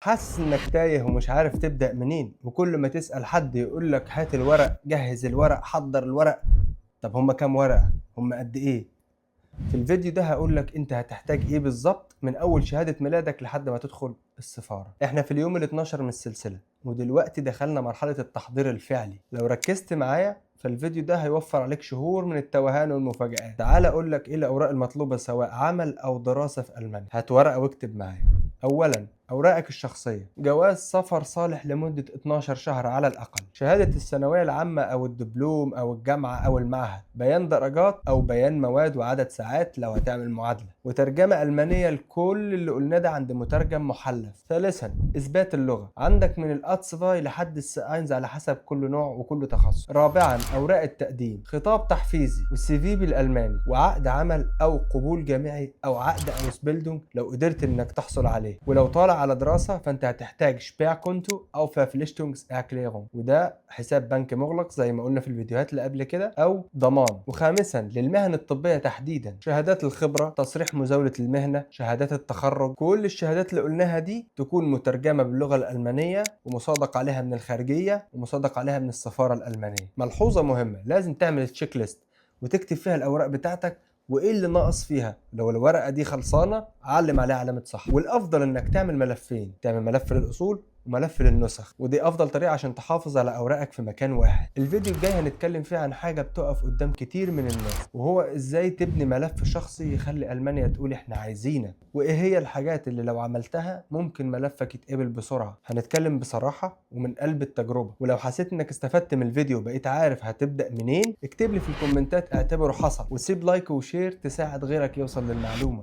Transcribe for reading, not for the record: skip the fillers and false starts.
حاسس انك تايه ومش عارف تبدأ منين، وكل ما تسأل حد يقول لك هات الورق، جهز الورق، حضر الورق. طب هما كام ورقة؟ هما قد ايه؟ في الفيديو ده هقول لك انت هتحتاج ايه بالظبط من اول شهادة ميلادك لحد ما تدخل السفارة. احنا في اليوم ال 12 من السلسلة، ودلوقتي دخلنا مرحلة التحضير الفعلي. لو ركزت معايا فالفيديو ده هيوفر عليك شهور من التوهان والمفاجآت. تعال اقول لك ايه الاوراق المطلوبة سواء عمل او دراسة في المانيا. هات ورقة واكتب معايا. اولا، اوراقك الشخصيه: جواز سفر صالح لمده 12 شهر على الاقل، شهاده الثانويه العامه او الدبلوم او الجامعه او المعهد، بيان درجات او بيان مواد وعدد ساعات لو هتعمل معادله، وترجمه المانيه لكل اللي قلنا ده عند مترجم محلف. ثالثا، اثبات اللغه، عندك من الاتسفاي لحد الساينز على حسب كل نوع وكل تخصص. رابعا، اوراق التقديم: خطاب تحفيزي والسي في بالالماني، وعقد عمل او قبول جامعي او عقد او سبيلدونج لو قدرت انك تحصل عليه. ولو طالع على دراسه فانت هتحتاج شبيع كونتو او فافليشتونجز اكليرون، وده حساب بنك مغلق زي ما قلنا في الفيديوهات اللي قبل كده، او ضمان. وخامسا، للمهن الطبيه تحديدا: شهادات الخبره، تصريح مزاوله المهنه، شهادات التخرج. كل الشهادات اللي قلناها دي تكون مترجمه باللغه الالمانيه ومصادق عليها من الخارجيه ومصادق عليها من السفاره الالمانيه. ملحوظه مهمه: لازم تعمل تشيك ليست وتكتب فيها الاوراق بتاعتك وايه اللي ناقص فيها. لو الورقه دي خلصانه علم عليها علامه صح. والافضل انك تعمل ملفين: تعمل ملف للاصول وملف للنسخ، ودي افضل طريقه عشان تحافظ على اوراقك في مكان واحد. الفيديو الجاي هنتكلم فيه عن حاجه بتقف قدام كتير من الناس، وهو ازاي تبني ملف شخصي يخلي المانيا تقول احنا عايزينك، وايه هي الحاجات اللي لو عملتها ممكن ملفك يتقبل بسرعه. هنتكلم بصراحه ومن قلب التجربه. ولو حسيت انك استفدت من الفيديو وبقيت عارف هتبدا منين، اكتب لي في الكومنتات اعتبره حصل، وسيب لايك وشير تساعد غيرك يوصل للمعلومه.